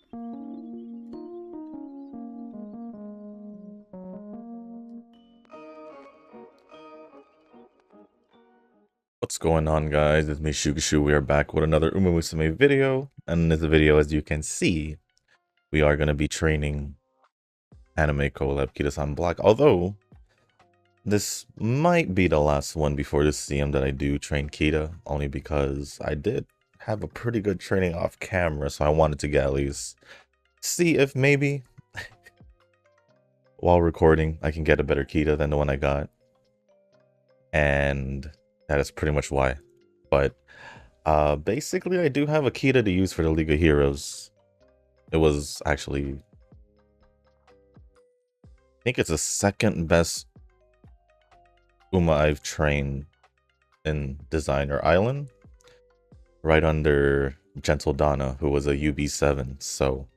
What's going on, guys? It's me, Shugashu. We are back with another umamusume video. And in this video, as you can see, we are going to be training Anime Collab Kitasan Black. Although, this might be the last one before this CM that I do train Kita. Only because I did have a pretty good training off camera. So I wanted to get at least see if maybe while recording, I can get a better Kita than the one I got. And that is pretty much why. But basically, I do have a Kita to use for the League of Heroes. It was actually, I think it's the second best Uma I've trained in Designer Island, right under Gentle Donna, who was a UB7. So,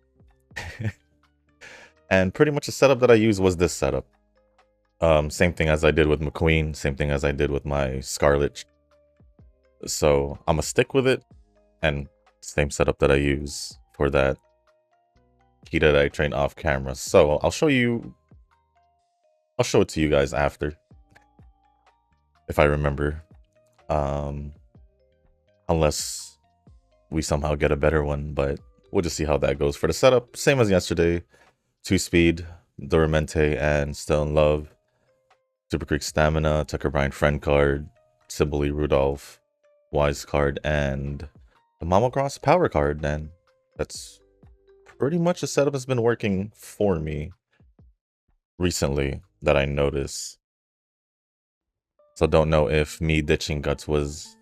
and pretty much the setup that I used was this setup. Same thing as I did with McQueen, same thing as I did with my Scarlet. So I'm gonna stick with it, and same setup that I use for that Kita that I train off camera. So I'll show it to you guys after, if I remember, unless we somehow get a better one, but we'll just see how that goes. For the setup, same as yesterday: 2-speed, Doramente, and Still in Love, Super Creek Stamina, Tucker Bryan Friend card, Sibylle Rudolph Wise card, and the Mamocross Power card. And that's pretty much the setup that's been working for me recently that I noticed. So don't know if me ditching Guts was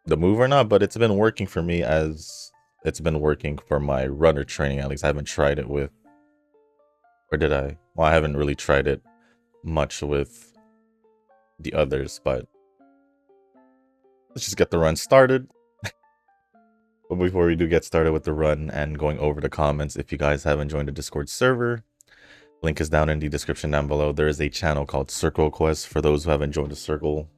the move or not, but it's been working for me as it's been working for my runner training. At least I haven't tried it with, or did I? Well, I haven't really tried it much with the others, but let's just get the run started. But before we do get started with the run and going over the comments, if you guys haven't joined the Discord server, link is down in the description down below. There is a channel called Circle Quest for those who haven't joined the circle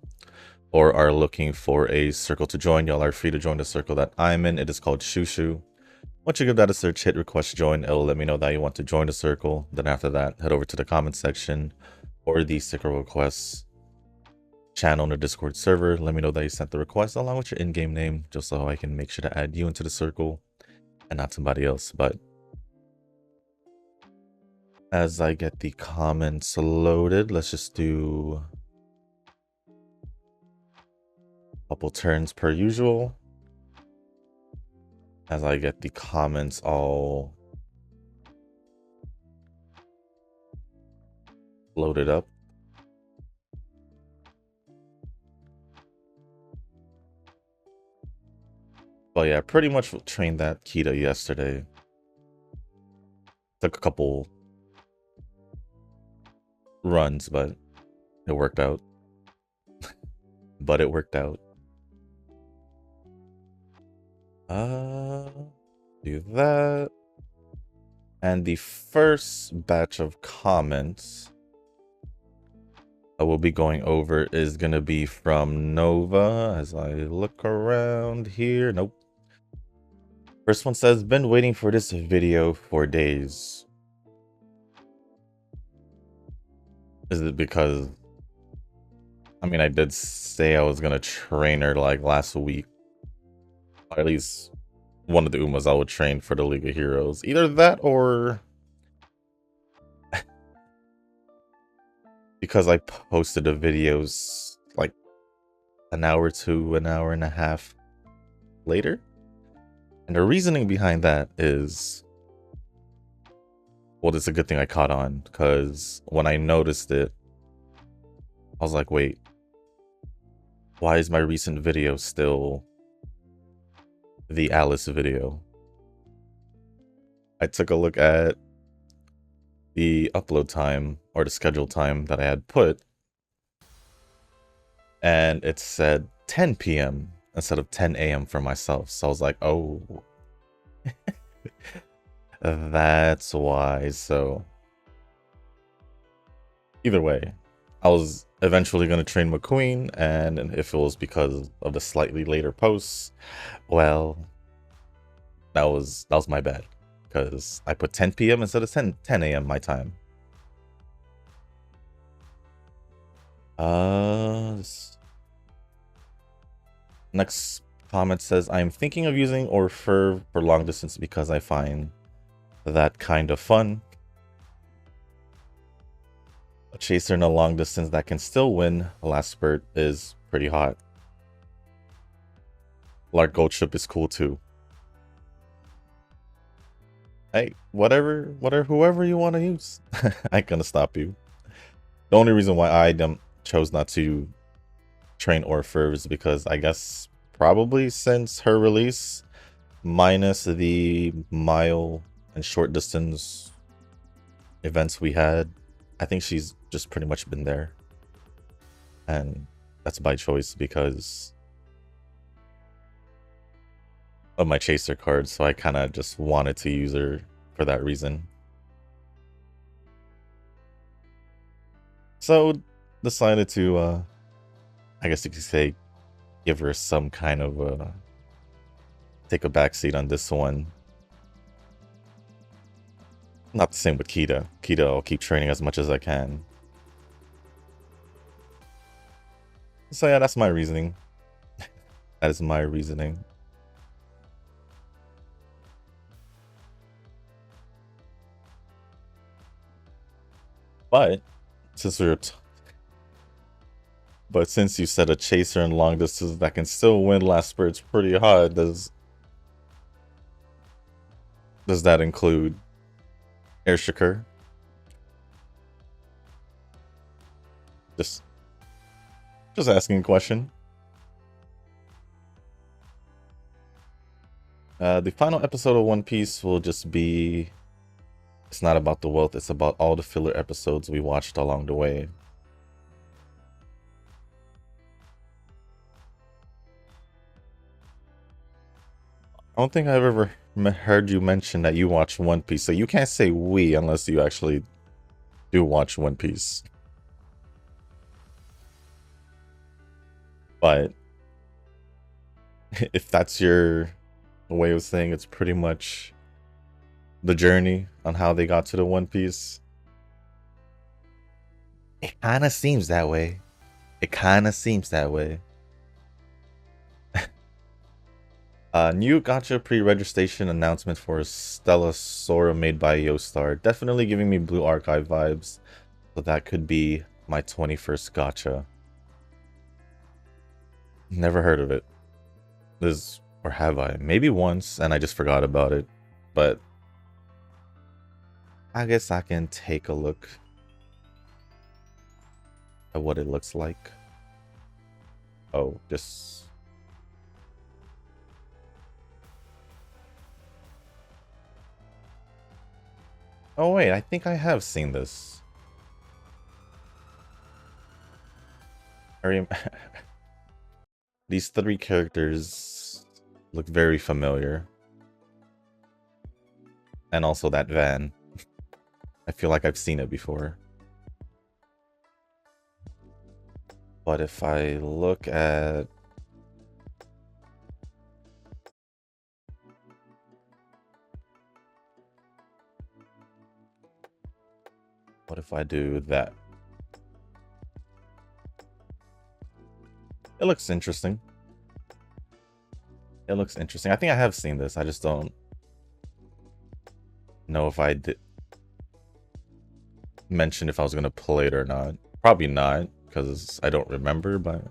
or are looking for a circle to join. Y'all are free to join the circle that I'm in. It is called Shushu. Once you give that a search, hit request join. It'll let me know that you want to join the circle. Then after that, head over to the comment section or the Circle Requests channel in the Discord server. Let me know that you sent the request along with your in-game name, just so I can make sure to add you into the circle and not somebody else. But as I get the comments loaded, let's just do a couple turns per usual as I get the comments all loaded up. But yeah, pretty much trained that Kita yesterday. Took a couple runs, but it worked out. But it worked out. Do that. And the first batch of comments I will be going over is going to be from Nova. As I look around here, nope. First one says, been waiting for this video for days. Is it because, I mean, I did say I was going to train her like last week. Or at least one of the Umas I would train for the League of Heroes. Either that or because I posted the videos like an hour to an hour and a half later. And the reasoning behind that is, well, it's a good thing I caught on, because when I noticed it, I was like, wait, why is my recent video still the Alice video? I took a look at the upload time or the schedule time that I had put, and it said 10 p.m. instead of 10 a.m. for myself. So I was like, oh, that's why. So either way, I was eventually going to train McQueen, and if it was because of the slightly later posts, well, That was my bad. Because I put 10 p.m. instead of 10 a.m. my time. Next comment says, I'm thinking of using Orfur for long distance because I find that kind of fun. A chaser in a long distance that can still win the last spurt is pretty hot. Lark Gold Ship is cool too. Hey, whoever you want to use. I ain't gonna stop you. The only reason why I chose not to train Orfur is because I guess probably since her release, minus the mile and short distance events we had, I think she's just pretty much been there. And that's by choice because of my chaser card, so I kind of just wanted to use her for that reason. So decided to I guess you could say give her some kind of take a backseat on this one. Not the same with Kita. Kita, I'll keep training as much as I can. So yeah, that's my reasoning. That is my reasoning. But since since you said a chaser in long distance that can still win last spurts pretty hard, does that include Air Shakur? Just asking a question. The final episode of One Piece will just be, it's not about the wealth, it's about all the filler episodes we watched along the way. I don't think I've ever heard you mention that you watch One Piece, so you can't say we unless you actually do watch One Piece. But if that's your way of saying, it's pretty much the journey on how they got to the One Piece. It kind of seems that way. New gacha pre-registration announcement for Stella Sora made by Yostar. Definitely giving me Blue Archive vibes. So that could be my 21st gacha. Never heard of it. Or have I? Maybe once and I just forgot about it. But I guess I can take a look at what it looks like. Oh, just... Oh wait, I think I have seen this. These three characters look very familiar. And also that van. I feel like I've seen it before. But if I look at... What if I do that? It looks interesting. I think I have seen this. I just don't know if I did mention if I was going to play it or not. Probably not, because I don't remember, but...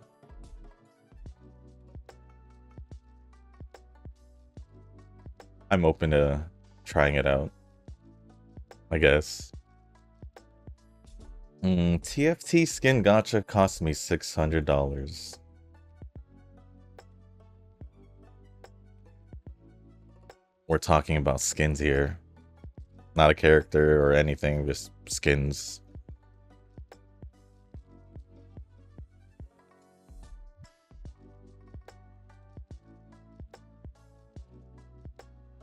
I'm open to trying it out, I guess. TFT skin gacha cost me $600. We're talking about skins here. Not a character or anything, just skins.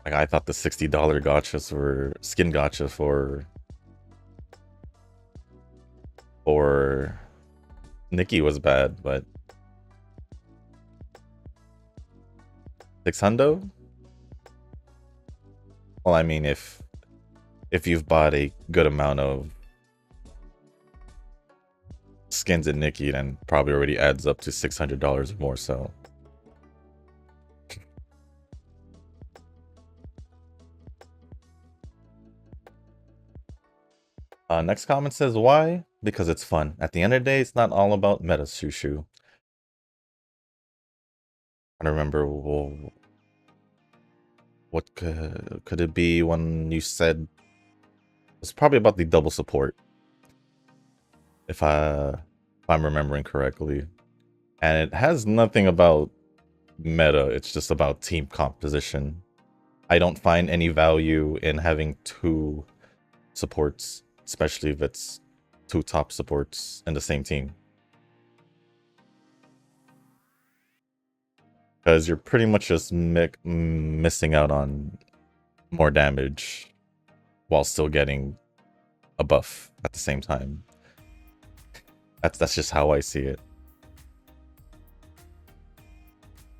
Like, I thought the $60 gachas were skin gacha for Nikki was bad, but 600? Well, I mean, if you've bought a good amount of skins in Nikki, then probably already adds up to $600 or more. So next comment says, why? Because it's fun. At the end of the day, it's not all about meta, Shushu. I don't remember what could it be when you said it's probably about the double support, if I'm remembering correctly, and it has nothing about meta. It's just about team composition. I don't find any value in having two supports, especially if it's two top supports in the same team, because you're pretty much just missing out on more damage while still getting a buff at the same time. That's just how I see it.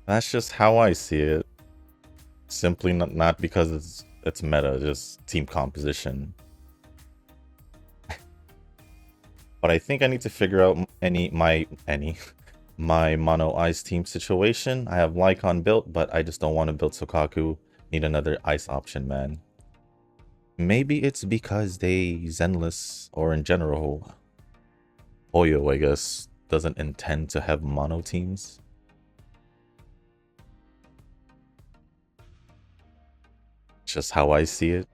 That's just how I see it. Simply not because it's meta, just team composition. But I think I need to figure out my mono ice team situation. I have Lycon built, but I just don't want to build Sokaku. Need another ice option, man. Maybe it's because they Zenless, or in general, Hoyo, I guess, doesn't intend to have mono teams. It's just how I see it.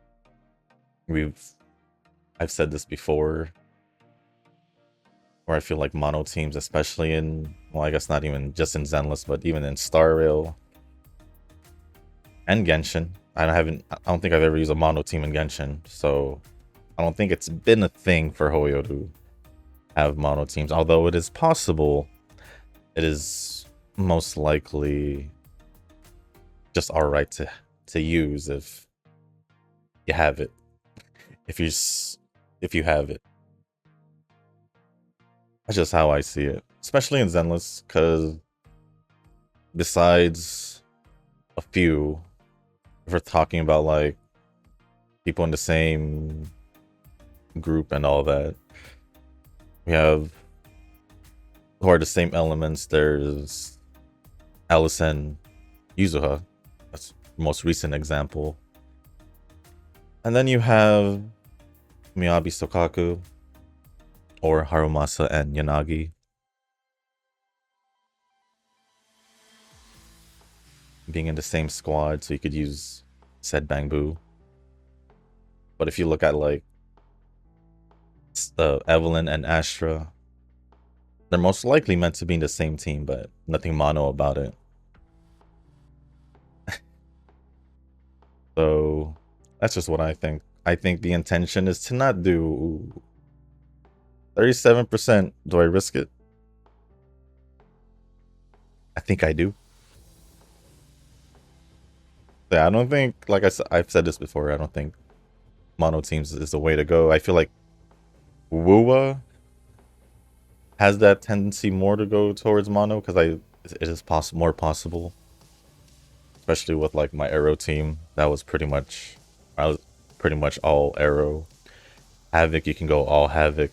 I've said this before, where I feel like mono teams, especially in, well, I guess not even just in Zenless, but even in Star Rail and Genshin. I don't think I've ever used a mono team in Genshin, so I don't think it's been a thing for Hoyo to have mono teams. Although it is possible, it is most likely just alright to use if you have it. If you have it. That's just how I see it, especially in Zenless, because besides a few, if we're talking about like people in the same group and all that, we have who are the same elements. There's Alice and Yuzuha. That's the most recent example. And then you have Miyabi Sokaku, or Harumasa and Yanagi. Being in the same squad, so you could use said Bangbu. But if you look at like Evelyn and Astra, they're most likely meant to be in the same team, but nothing mono about it. So that's just what I think. I think the intention is to not do 37%. Do I risk it? I think I do. Yeah, I don't think, like I've said this before, I don't think mono teams is the way to go. I feel like Wuwa has that tendency more to go towards mono, because it is more possible. Especially with like my Arrow team, I was pretty much all Arrow. Havoc, you can go all Havoc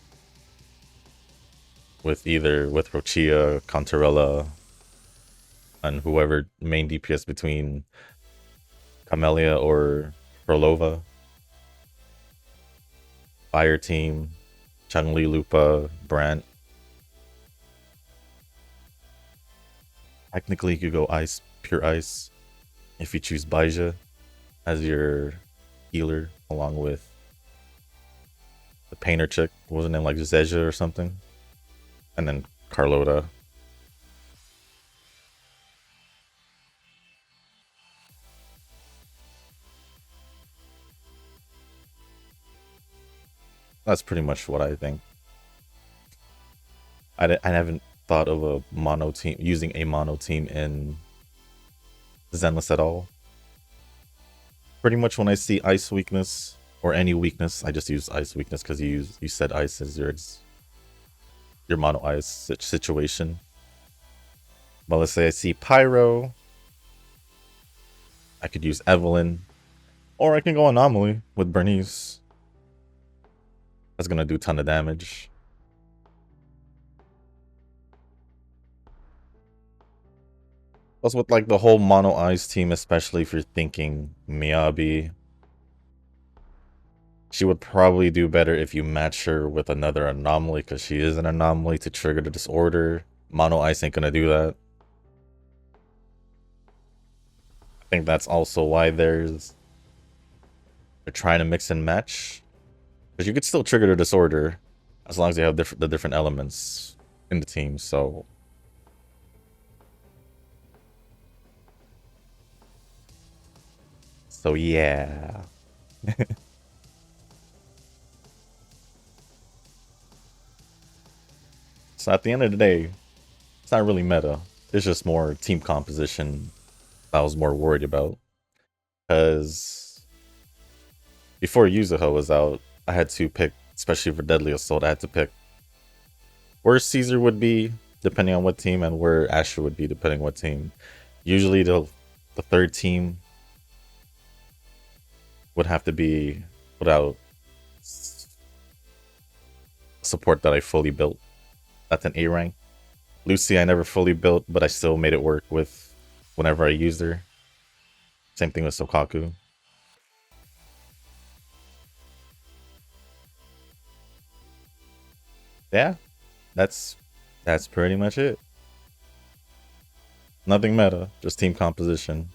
with Rochia, Contarella, and whoever main DPS between Camellia or Frolova. Fire team, Chun-Li, Lupa, Brant. Technically, you could go ice, pure ice, if you choose Baija as your healer, along with the painter chick. What was her name, like Zeja or something? And then Carlota. That's pretty much what I think. I haven't thought of a mono team, using a mono team in Zenless at all. Pretty much when I see ice weakness or any weakness, I just use ice weakness, because you said ice as your mono ice situation. But let's say I see Pyro, I could use Evelyn, Or I can go Anomaly with Bernice. That's gonna do a ton of damage. Plus with like the whole Mono Eyes team, especially if you're thinking Miyabi, she would probably do better if you match her with another Anomaly, because she is an Anomaly to trigger the disorder. Mono Ice ain't gonna do that. I think that's also why they're trying to mix and match. Because you could still trigger the disorder as long as you have the different elements in the team, so... So yeah. So at the end of the day, it's not really meta. It's just more team composition I was more worried about. Because before Yuzuho was out, I had to pick, especially for Deadly Assault, I had to pick where Caesar would be, depending on what team, and where Asher would be, depending on what team. Usually the third team would have to be without support that I fully built. That's an A rank. Lucy I never fully built, but I still made it work with whenever I used her. Same thing with Sokaku. Yeah, that's pretty much it. Nothing meta, just team composition.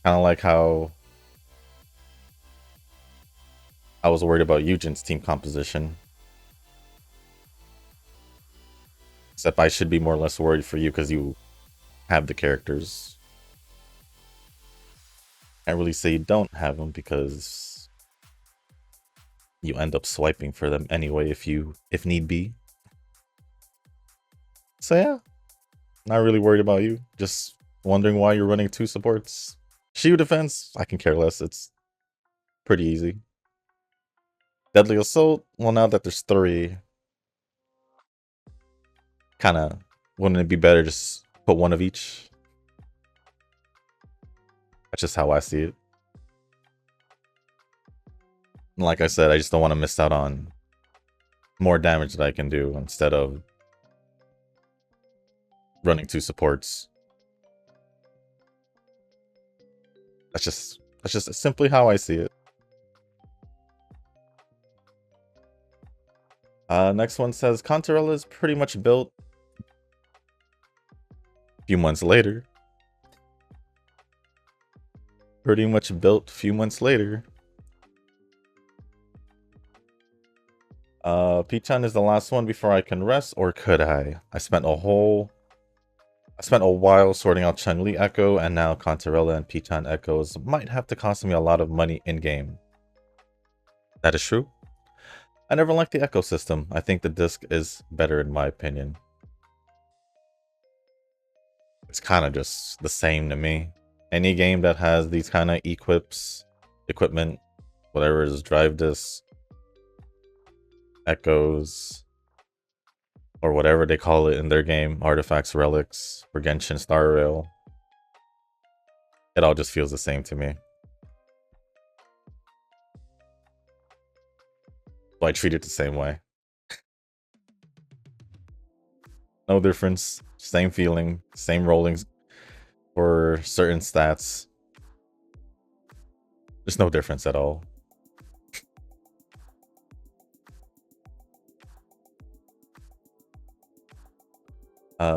Kind of like how I was worried about Eugen's team composition. Except I should be more or less worried for you because you have the characters. Can't really say you don't have them because you end up swiping for them anyway if need be. So yeah, not really worried about you. Just wondering why you're running 2 supports. Shield defense, I can care less. It's pretty easy. Deadly Assault, well now that there's 3, kind of, wouldn't it be better just put one of each? That's just how I see it. And like I said, I just don't want to miss out on more damage that I can do instead of running 2 supports. That's just simply how I see it. Next one says Contarella is pretty much built. A few months later. Pretty much built a few months later. Pichan is the last one before I can rest, or could I? I spent a while sorting out Chun-Li Echo, and now Contarella and Pichan Echoes might have to cost me a lot of money in-game. That is true. I never liked the ecosystem. I think the disc is better in my opinion. It's kind of just the same to me. Any game that has these kind of equipment, whatever is drive disc, echoes, or whatever they call it in their game, artifacts, relics, for Genshin Star Rail, it all just feels the same to me. So I treat it the same way. No difference, same feeling, same rollings for certain stats. There's no difference at all.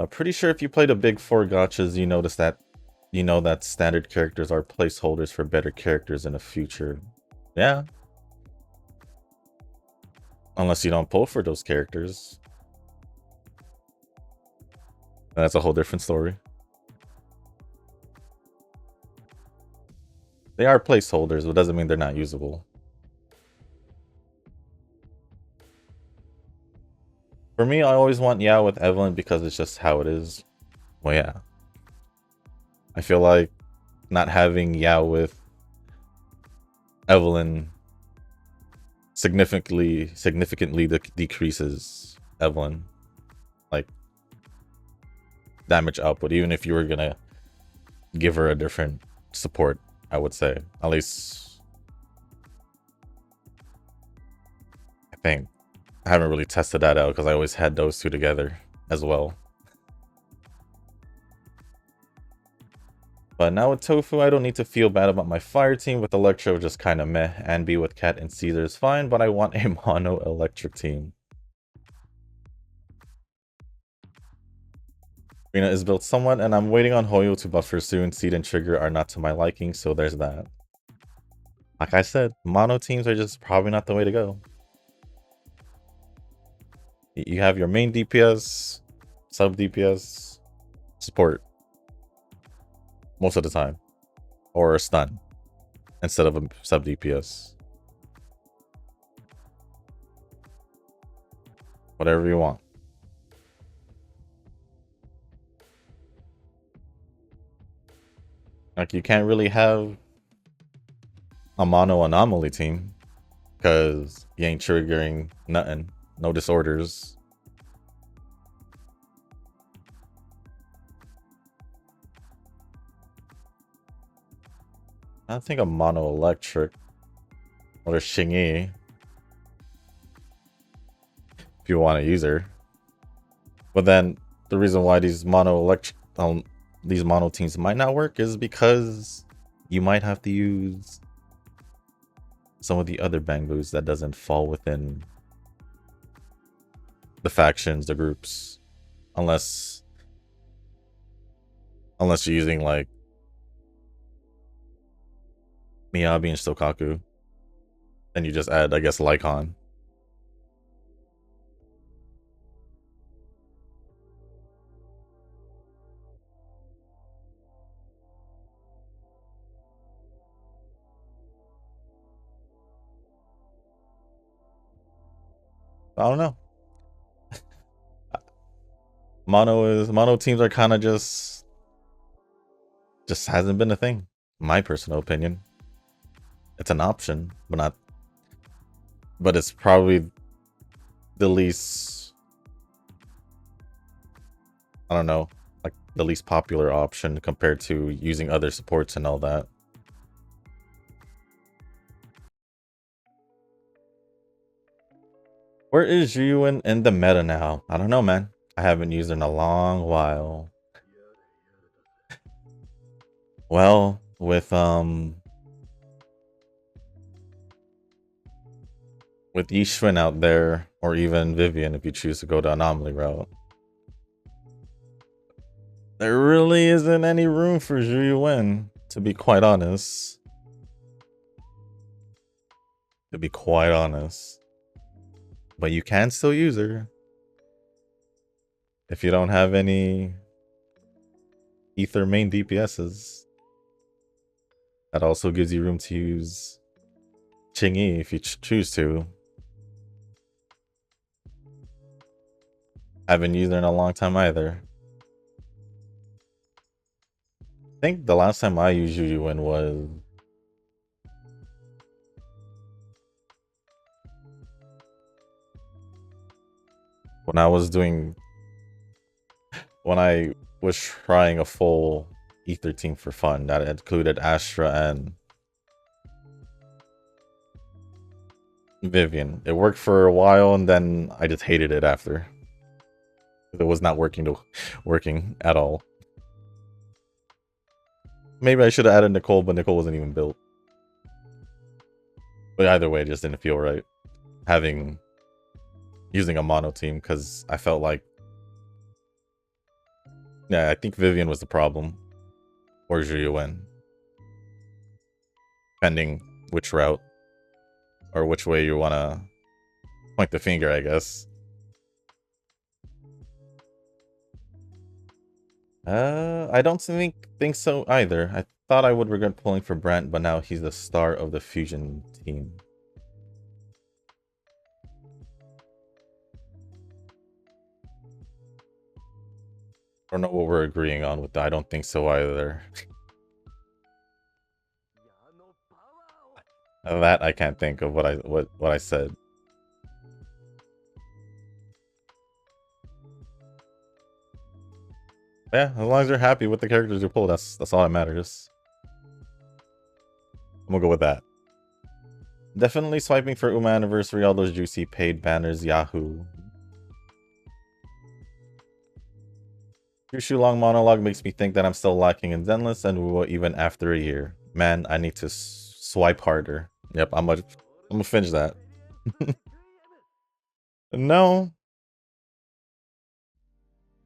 Pretty sure if you play the big 4 gachas, you notice that that standard characters are placeholders for better characters in the future. Yeah. Unless you don't pull for those characters. That's a whole different story. They are placeholders, but doesn't mean they're not usable. For me, I always want Yao with Evelyn because it's just how it is. Well, yeah. I feel like not having Yao with Evelyn significantly decreases Evelyn, like, damage output, even if you were gonna give her a different support I would say. At least, I think. I haven't really tested that out because I always had those two together as well. But now with Tofu, I don't need to feel bad about my fire team. With Electro, just kind of meh. And be with Cat and Caesar is fine, but I want a mono electric team. Rina is built somewhat, and I'm waiting on Hoyo to buffer soon. Seed and Trigger are not to my liking, so there's that. Like I said, mono teams are just probably not the way to go. You have your main DPS, sub DPS, support most of the time, or a stun instead of a sub DPS. Whatever you want. Like, you can't really have a mono anomaly team because you ain't triggering nothing. No disorders. I think a mono electric or a Xingyi if you want to use her. But then the reason why these mono electric these mono teams might not work is because you might have to use some of the other bangbus that doesn't fall within the factions, the groups, unless you're using like Miyabi and Stokaku, and you just add, I guess, Lycon. I don't know. Mono teams are kind of just hasn't been a thing. My personal opinion. It's an option, but it's probably the least, I don't know, like the least popular option compared to using other supports and all that. Where is Ryuin in the meta now? I don't know, man. I haven't used it in a long while. Well, with Yishun out there, or even Vivian if you choose to go the anomaly route, there really isn't any room for Ryuin, to be quite honest. But you can still use her if you don't have any ether main DPSs. That also gives you room to use Qingyi if you choose to. Haven't used her in a long time either. I think the last time I used Ryuin was when I was trying a full ether team for fun that included Astra and Vivian. It worked for a while and then I just hated it after. It was not working at all. Maybe I should have added Nicole, but Nicole wasn't even built. But either way, it just didn't feel right using a mono team, because I felt like, yeah, I think Vivian was the problem, or Ryuin, depending which route or which way you want to point the finger, I guess. I don't think so either. I thought I would regret pulling for Brent, but now he's the star of the fusion team. I don't know what we're agreeing on with that. I don't think so either. That I can't think of what I said. Yeah, as long as you're happy with the characters you pull, that's all that matters. gonna go with that. Definitely swiping for Uma Anniversary, all those juicy paid banners, Yahoo. Your long monologue makes me think that I'm still lacking in Zenless and Wuwa even after a year. Man, I need to swipe harder. Yep, I'm gonna finish that. No.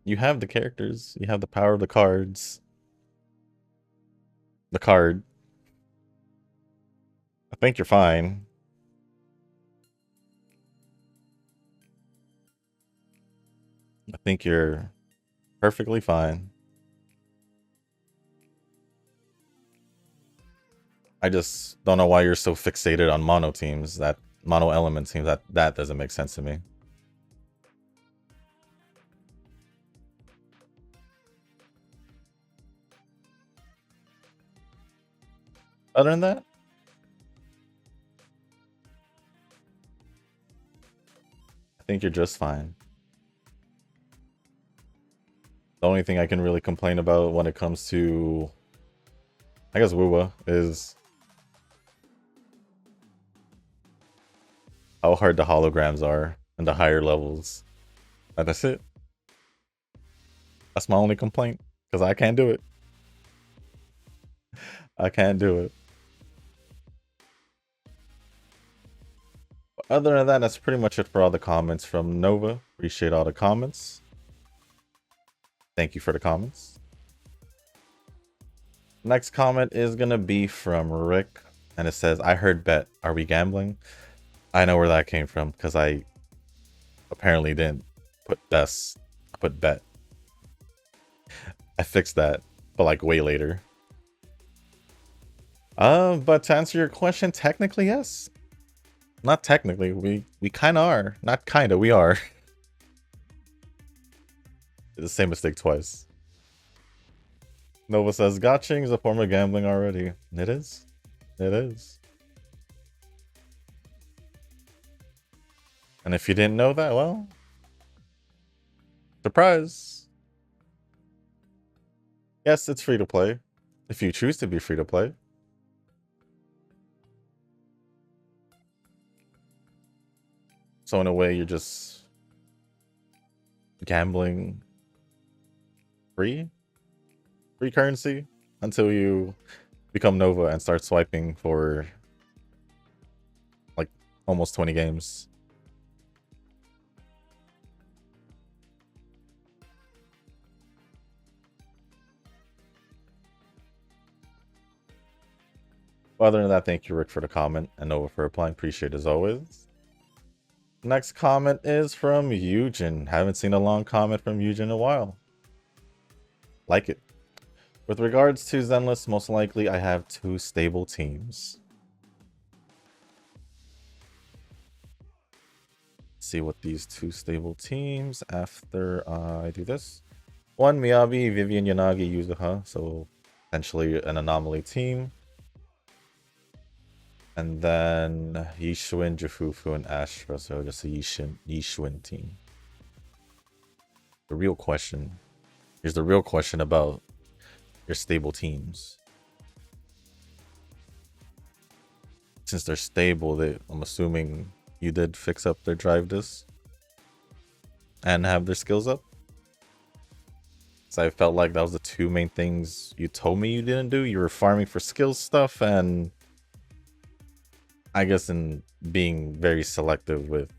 You have the characters. You have the power of the cards. The card. I think you're fine. I think you're perfectly fine. I just don't know why you're so fixated on mono teams, that mono element teams. That doesn't make sense to me. Other than that, I think you're just fine. The only thing I can really complain about when it comes to, I guess, Wuwa is how hard the holograms are and the higher levels. And that's it. That's my only complaint, because I can't do it. I can't do it. But other than that, that's pretty much it for all the comments from Nova. Appreciate all the comments. Thank you for the comments. Next comment is gonna be from Rick, and it says, I heard bet. Are we gambling? I know where that came from, because I apparently didn't put best. I put bet. I fixed that, but like way later. But to answer your question, technically yes. Not technically, we kinda are. Not kinda, we are. The same mistake twice. Nova says, gotching is a form of gambling already. It is. It is. And if you didn't know that, well, surprise. Yes, it's free to play. If you choose to be free to play. So in a way, you're just gambling free currency until you become Nova and start swiping for like almost 20 games. Other than that, thank you, Rick, for the comment, and Nova for replying. Appreciate it as always. Next comment is from Eugen. Haven't seen a long comment from Eugen in a while. Like it. With regards to Zenless, most likely I have 2 stable teams. Let's see what these 2 stable teams after I do this. 1 Miyabi, Vivian, Yanagi, Yuzuha, so essentially an anomaly team. And then Yishuin, Jufufu, and Astra, so just a Yishuin team. The real question. Here's the real question about your stable teams. Since they're stable, I'm assuming you did fix up their drive disc and have their skills up. So I felt like that was the 2 main things you told me you didn't do. You were farming for skills stuff, and I guess in being very selective with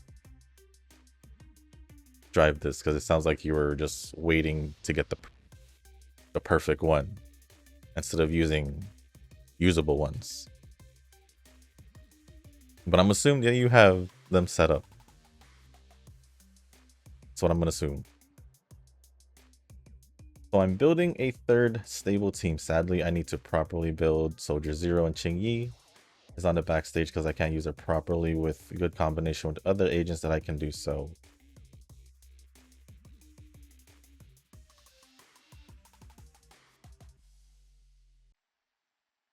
drive disc, because it sounds like you were just waiting to get the perfect one instead of using usable ones. But I'm assuming that you have them set up. That's what I'm gonna assume. So I'm building a 3rd stable team. Sadly, I need to properly build Soldier Zero, and Ching Yi is on the backstage because I can't use it properly with good combination with other agents that I can do so.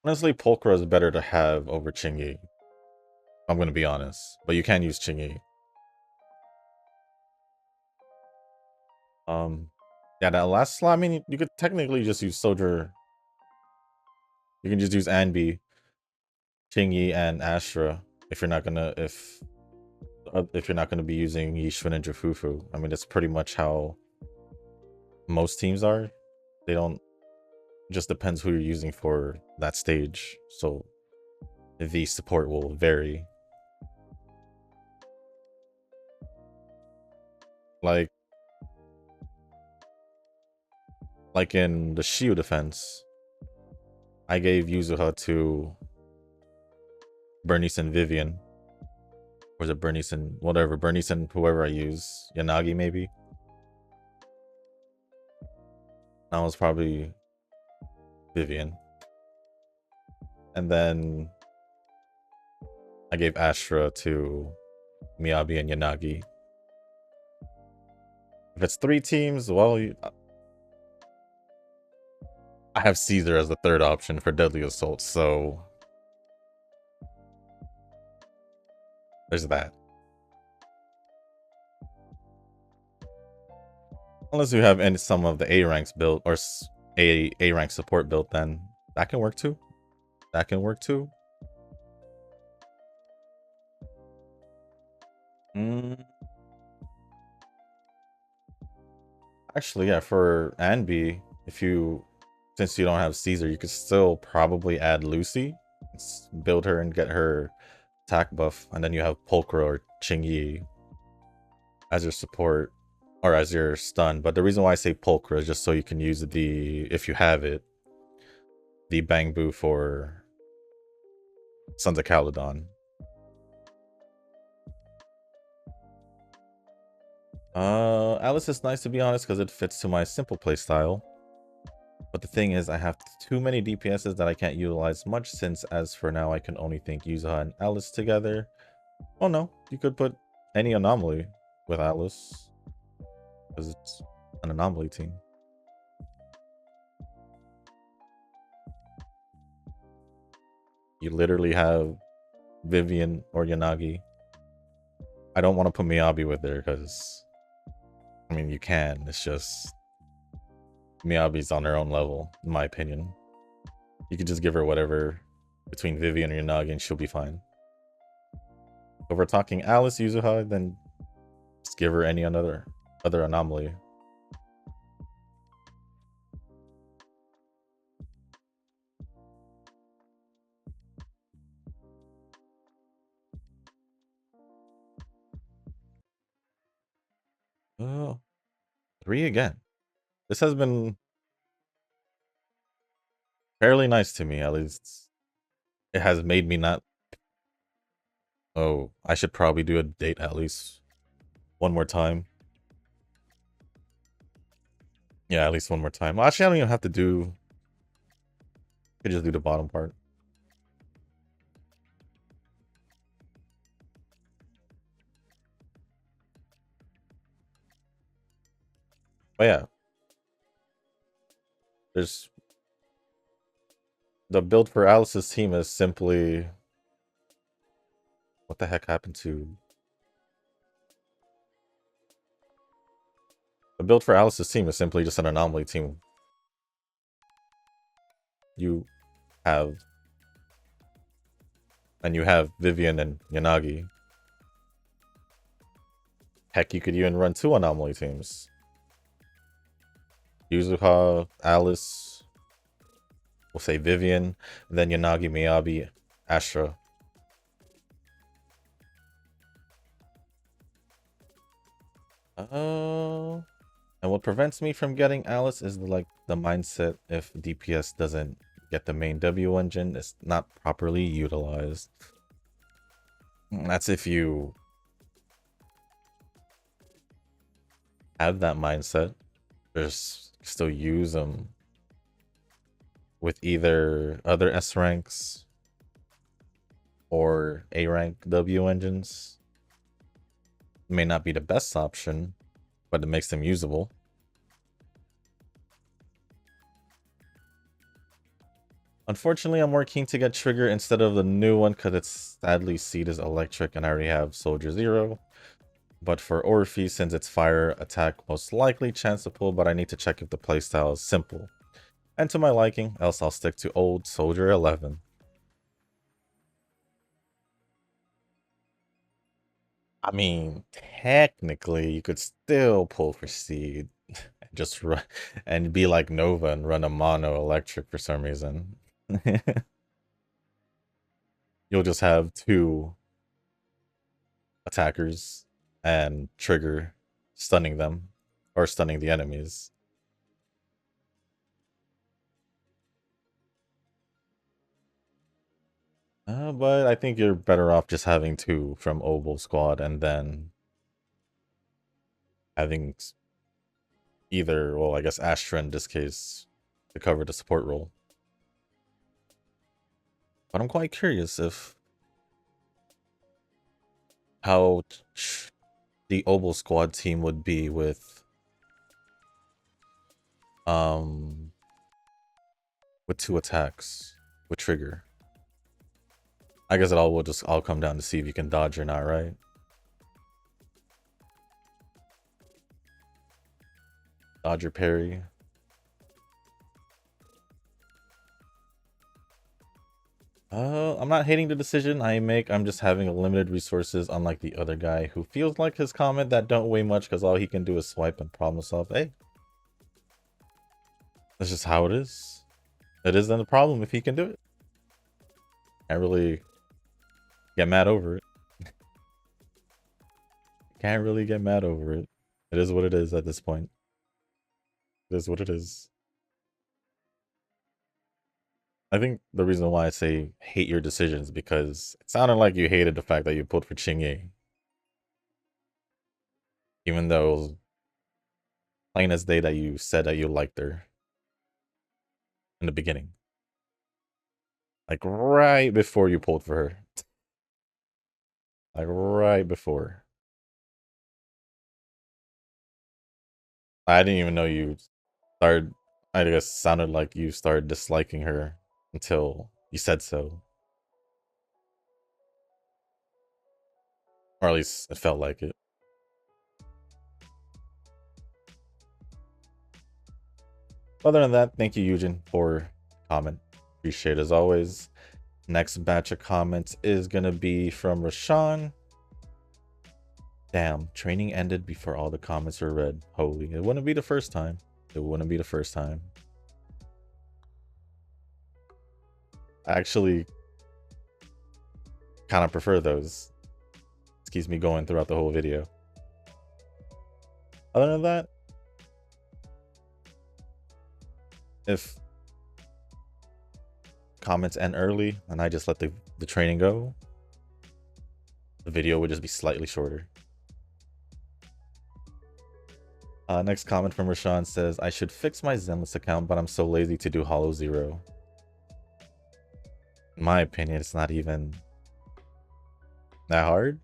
Honestly, Pulchra is better to have over Ching Yi. I'm going to be honest, but you can use Ching Yi. Yeah, that last slot, I mean, you could technically just use Soldier. You can just use Anbi. Yi and Astra if you're not gonna if you're not gonna be using Yishun and Jufufu. I mean, that's pretty much how most teams are. They don't. Just depends who you're using for that stage. So the support will vary. Like in the Shield defense, I gave Yuzuha to Bernice and Vivian. Or is it Bernice and whatever? Bernice and whoever I use. Yanagi maybe? That was probably Vivian. And then I gave Astra to Miyabi and Yanagi. If it's 3 teams, well, I have Caesar as the third option for Deadly Assault, so there's that. Unless you have some of the A ranks built or A rank support built, then that can work too. That can work too. Actually, yeah, for Anby, since you don't have Caesar, you could still probably add Lucy, build her and get her attack buff, and then you have Pulchra or Qingyi as your support or as your stun. But the reason why I say Pulchra is just so you can use if you have it, the Bang Boo for Sons of Caledon. Alice is nice, to be honest, because it fits to my simple playstyle. But the thing is, I have too many DPSs that I can't utilize much, since as for now, I can only think Yuzuha and Alice together. Oh no, you could put any anomaly with Alice, because it's an anomaly team. You literally have Vivian or Yanagi. I don't want to put Miyabi with her, because I mean, you can. It's just Miyabi's on her own level, in my opinion. You could just give her whatever between Vivian and Yanagi and she'll be fine. If we're talking Alice Yuzuha, then just give her any other anomaly. Oh, 3 again. This has been fairly nice to me, at least. It has made me not... Oh, I should probably do a date at least one more time. Yeah, at least one more time. Well, actually, I don't even have to do... I could just do the bottom part. But yeah. There's... The build for Alice's team is simply... What the heck happened to... The build for Alice's team is simply just an anomaly team. You have Vivian and Yanagi. Heck, you could even run 2 anomaly teams. Yuzuha, Alice, we'll say Vivian, and then Yanagi, Miyabi, Astra. And what prevents me from getting Alice is the mindset if DPS doesn't get the main W engine, it's not properly utilized. That's if you have that mindset. Just still use them with either other S ranks or A rank W engines. May not be the best option, but it makes them usable. Unfortunately, I'm more keen to get Trigger instead of the new one because it's sadly seed is electric and I already have Soldier 0. But for Orphe, since it's fire attack, most likely chance to pull, but I need to check if the playstyle is simple and to my liking, else I'll stick to old Soldier 11. I mean, technically, you could still pull for Seed and just run and be like Nova and run a mono electric for some reason. You'll just have two attackers and trigger stunning them or stunning the enemies. But I think you're better off just having two from Oval Squad and then having either, well, I guess Astra in this case to cover the support role. But I'm quite curious if how the Oval Squad team would be with two attacks with trigger. I guess it all will just all come down to see if you can dodge or not, right? Dodge or parry. I'm not hating the decision I make. I'm just having limited resources, unlike the other guy who feels like his comment that don't weigh much because all he can do is swipe and problem solve. Hey, that's just how it is. It isn't a problem if he can do it. Can't really get mad over it. Can't really get mad over it. It is what it is at this point. It is what it is. I think the reason why I say hate your decisions because it sounded like you hated the fact that you pulled for Chingye. Even though it was plain as day that you said that you liked her in the beginning. Like right before you pulled for her. Like right before. I didn't even know you started, I guess sounded like you started disliking her until you said so. Or at least it felt like it. Other than that, thank you, Eugen, for comment. Appreciate it as always. Next batch of comments is gonna be from Rashawn. Damn, training ended before all the comments were read. Holy, it wouldn't be the first time. It wouldn't be the first time. I actually kind of prefer those. It keeps me going throughout the whole video. Other than that, if comments end early and I just let the training go, the video would just be slightly shorter. Next comment from Rashawn says, I should fix my Zenless account, but I'm so lazy to do Hollow Zero. In my opinion, it's not even that hard.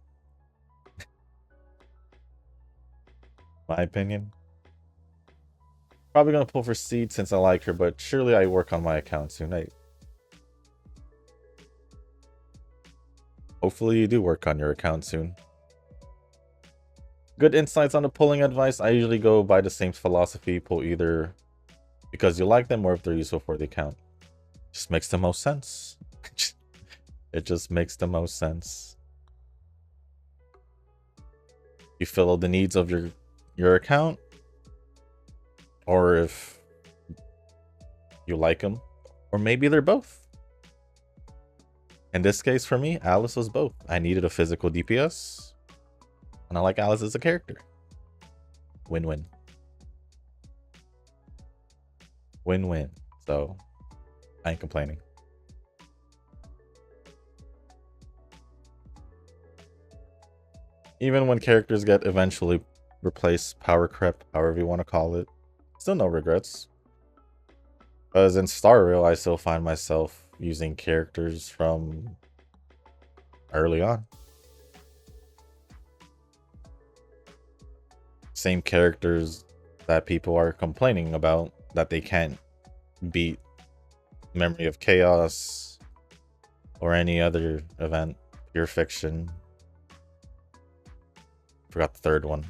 My opinion. Probably gonna pull for Seed since I like her, but surely I work on my account soon. Hopefully you do work on your account soon. Good insights on the pulling advice. I usually go by the same philosophy. Pull either because you like them or if they're useful for the account. Just makes the most sense. It just makes the most sense. You fill the needs of your account, or if you like them, or maybe they're both. In this case, for me, Alice was both. I needed a physical DPS, and I like Alice as a character. Win-win. Win-win. So, I ain't complaining. Even when characters get eventually replaced, power creep, however you want to call it, still no regrets. Because in Star Rail, I still find myself using characters from early on. Same characters that people are complaining about that they can't beat Memory of Chaos or any other event. Pure Fiction. Forgot the third one.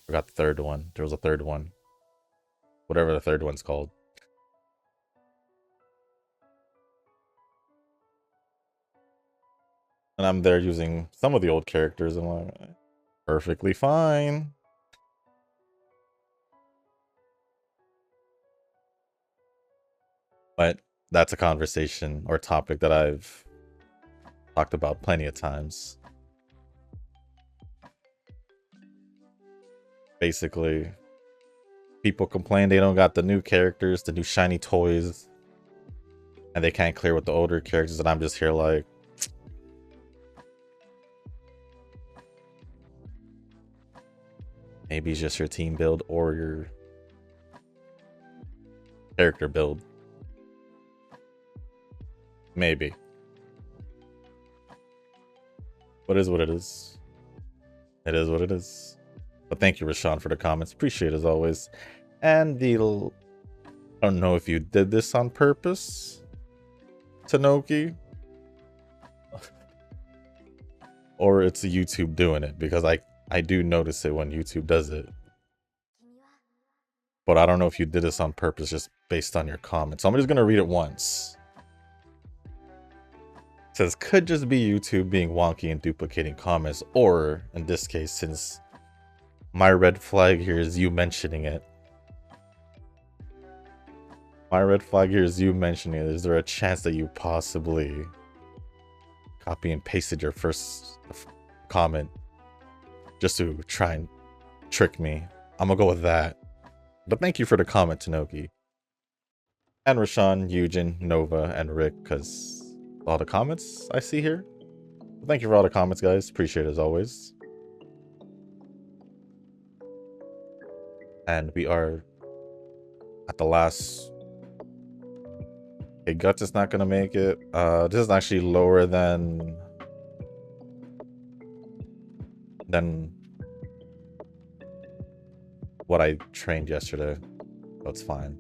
Forgot the third one. There was a third one. Whatever the third one's called. And I'm there using some of the old characters, and I'm like, perfectly fine. But that's a conversation or topic that I've talked about plenty of times. Basically, people complain they don't got the new characters, the new shiny toys, and they can't clear with the older characters, and I'm just here like, maybe it's just your team build or your character build. Maybe. But it is what it is. It is what it is. But thank you, Rashawn, for the comments. Appreciate it as always. And the... I don't know if you did this on purpose, Tanoki. Or it's YouTube doing it, because I do notice it when YouTube does it. But I don't know if you did this on purpose just based on your comments. So I'm just going to read it once. It says, could just be YouTube being wonky and duplicating comments, or in this case, since my red flag here is you mentioning it. My red flag here is you mentioning it. Is there a chance that you possibly copy and pasted your first comment just to try and trick me? I'm gonna go with that. But thank you for the comment, Tanoki. And Rashawn, Eugen, Nova, and Rick, because all the comments I see here. Thank you for all the comments, guys. Appreciate it as always. And we are at the last... Okay, Guts is not gonna make it. This is actually lower than what I trained yesterday. So it's fine.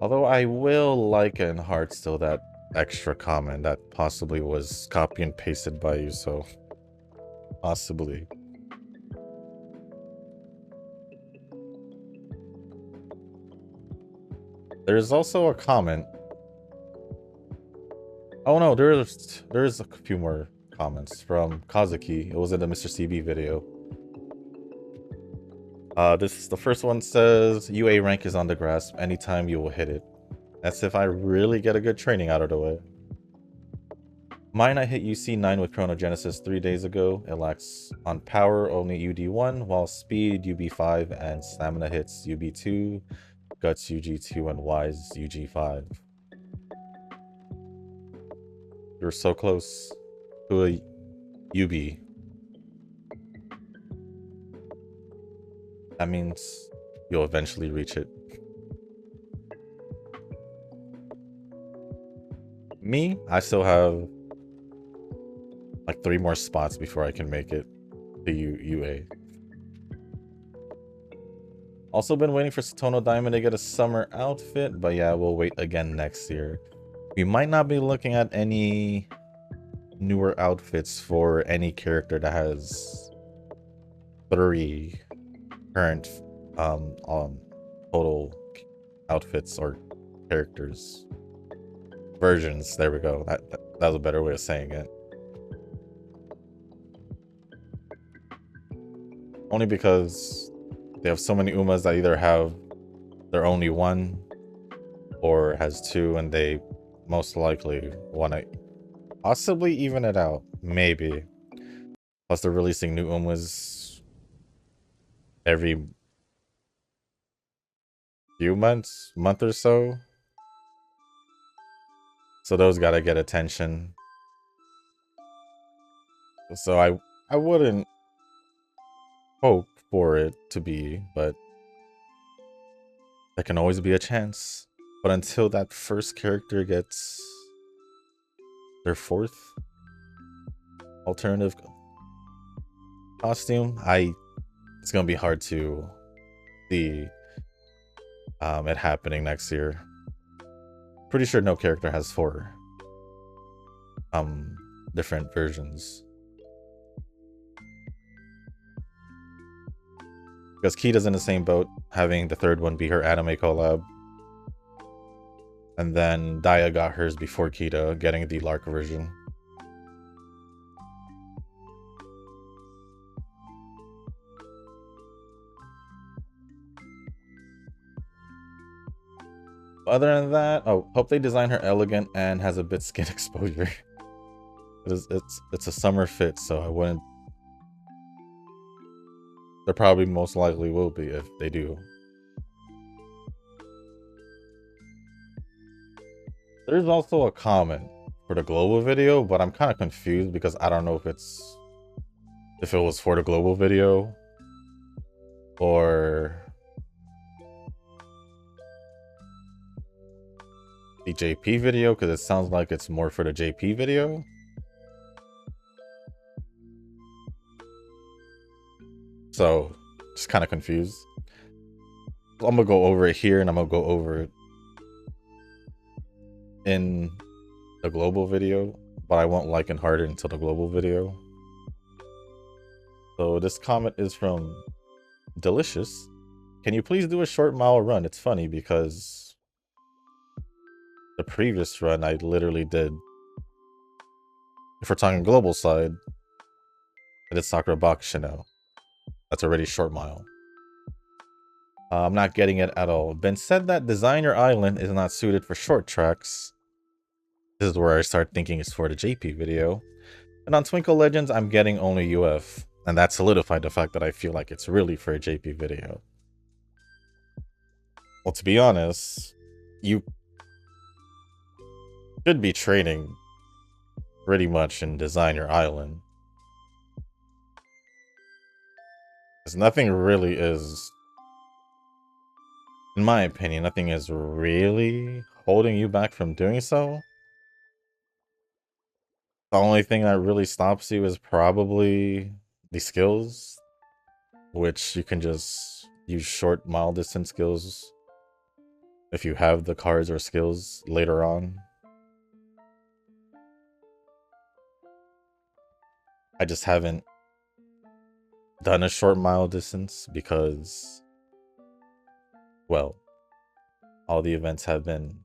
Although I will like in heart still that extra comment that possibly was copy and pasted by you, so possibly. There's also a comment. Oh no, there is a few more comments from Kazuki. It was in the Mr. CB video. The first one says, UA rank is on the grasp. Anytime you will hit it. That's if I really get a good training out of the way. Mine, I hit UC 9 with Chronogenesis 3 days ago. It lacks on power only UD1, while speed UB5 and stamina hits UB2, guts UG2, and wise UG5. You're so close to a UB. That means you'll eventually reach it. Me, I still have like 3 more spots before I can make it to UA. Also been waiting for Satono Diamond to get a summer outfit, but yeah, we'll wait again next year. We might not be looking at any newer outfits for any character that has 3 current total outfits or characters. Versions, there we go. That was a better way of saying it. Only because they have so many Umas that either have their only 1 or has 2, and they most likely want to possibly even it out. Maybe. Plus they're releasing new Umas every few months, month or so. So those gotta get attention. So I wouldn't hope for it to be, but there can always be a chance. But until that first character gets their 4th alternative costume, it's gonna be hard to see it happening next year. Pretty sure no character has 4 different versions. Because Kita's in the same boat, having the 3rd one be her anime collab. And then Daya got hers before Kita, getting the Lark version. Other than that, oh, hope they design her elegant and has a bit skin exposure. It's a summer fit, so I wouldn't. There probably most likely will be if they do. There's also a comment for the global video, but I'm kind of confused because I don't know if it was for the global video or the JP video, because it sounds like it's more for the JP video. So just kind of confused. I'm gonna go over it here and I'm gonna go over it in the global video, but I won't like and heart it until the global video. So this comment is from Delicious. Can you please do a short mile run? It's funny because the previous run I literally did, if we're talking global side, I did Sakura Bakushino. That's already short mile. I'm not getting it at all. Ben said that Design Your Island is not suited for short tracks. This is where I start thinking it's for the JP video. And on Twinkle Legends, I'm getting only UF. And that solidified the fact that I feel like it's really for a JP video. Well, to be honest, you should be training pretty much in Design Your Island. Because nothing really is, in my opinion, nothing is really holding you back from doing so. The only thing that really stops you is probably the skills, which you can just use short mile distance skills if you have the cards or skills later on. I just haven't done a short mile distance because, well, all the events have been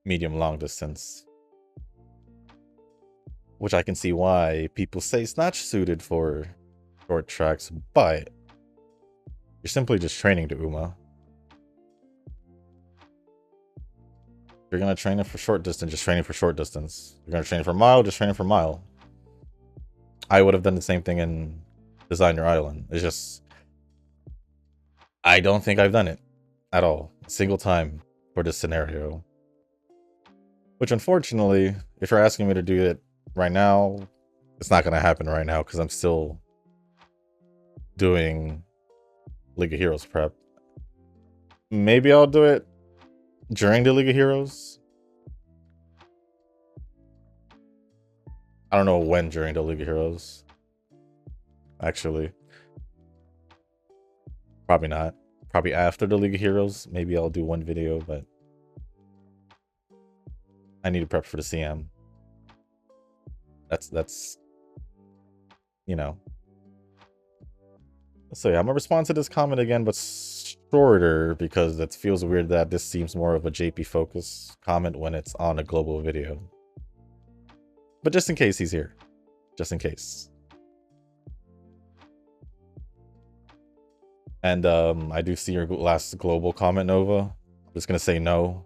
medium long distance, which I can see why people say it's not suited for short tracks, but you're simply just training to Uma. If you're gonna train it for short distance, just training for short distance. You're gonna train for mile, just training for mile. I would have done the same thing in Design Your Island. It's just, I don't think I've done it at all, a single time for this scenario. Which unfortunately, if you're asking me to do it right now, it's not gonna happen right now because I'm still doing League of Heroes prep. Maybe I'll do it during the League of Heroes. I don't know when during the League of Heroes. Actually. Probably not. Probably after the League of Heroes. Maybe I'll do one video, but I need to prep for the CM. That's you know. So yeah, I'm gonna respond to this comment again, but shorter because it feels weird that this seems more of a JP focus comment when it's on a global video. But just in case he's here. Just in case. And I do see your last global comment, Nova. I'm just gonna say no.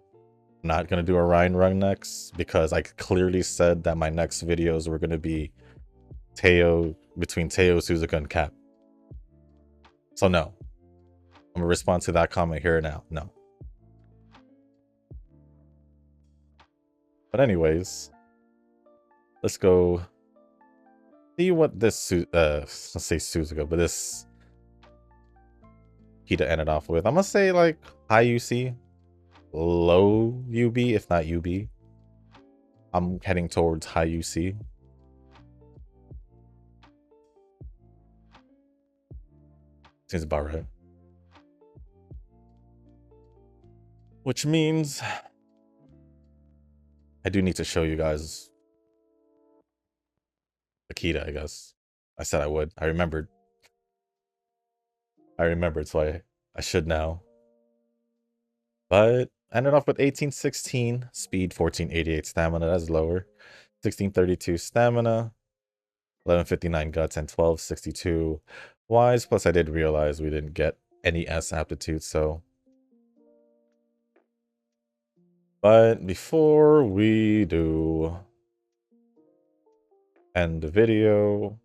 I'm not gonna do a Ryan run next because I clearly said that my next videos were gonna be between Teo, Suzuka, and Cap. So no. I'm gonna respond to that comment here now. No. But anyways, let's go see what this let's say Suzuka, but this Kita ended off with. I'm gonna say like high UC, low UB, if not UB. I'm heading towards high UC. Seems about right. Which means I do need to show you guys Akita, I guess. I said I would. I remembered, so I should now. But ended off with 1816 speed, 1488 stamina. That's lower. 1632 stamina, 1159 guts, and 1262 wise. Plus, I did realize we didn't get any S aptitude, so But before we do end the video,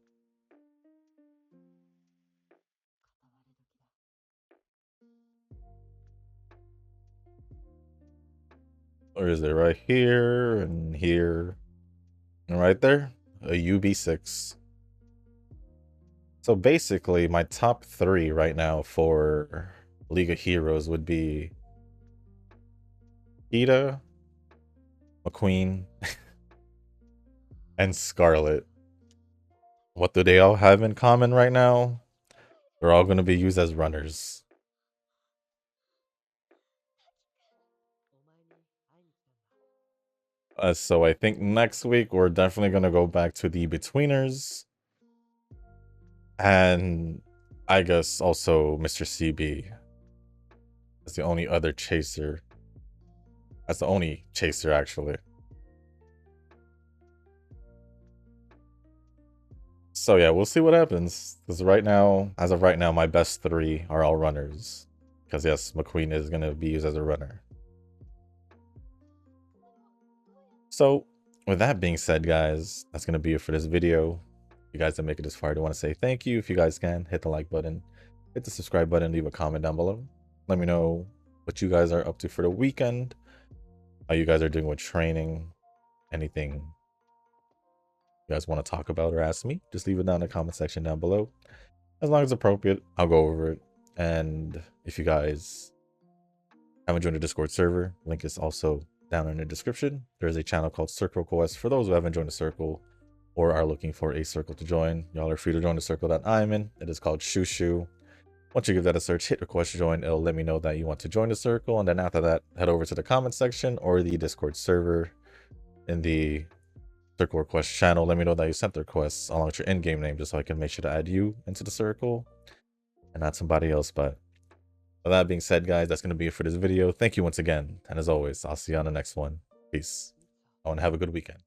or is it right here and here and right there? A UB6. So basically, my top 3 right now for League of Heroes would be Ida, McQueen, and Scarlet. What do they all have in common right now? They're all going to be used as runners. So I think next week we're definitely going to go back to the Betweeners. And I guess also Mr. CB. That's the only other chaser. That's the only chaser, actually. So yeah, we'll see what happens. Because right now, as of right now, my best 3 are all runners. Because yes, McQueen is going to be used as a runner. So with that being said, guys, that's going to be it for this video. If you guys didn't make it this far, I do want to say thank you. If you guys can, hit the like button, hit the subscribe button, leave a comment down below. Let me know what you guys are up to for the weekend, how you guys are doing with training, anything you guys want to talk about or ask me, just leave it down in the comment section down below. As long as appropriate, I'll go over it. And if you guys haven't joined the Discord server, link is also down in the description. There is a channel called Circle Quest for those who haven't joined the circle or are looking for a circle to join. Y'all are free to join the circle that I'm in. It is called Shushu. Once you give that a search, hit request to join. It'll let me know that you want to join the circle. And then after that, head over to the comment section or the Discord server in the circle request channel. Let me know that you sent the requests along with your in-game name just so I can make sure to add you into the circle and not somebody else. But with that being said, guys, that's going to be it for this video. Thank you once again. And as always, I'll see you on the next one. Peace. I want to have a good weekend.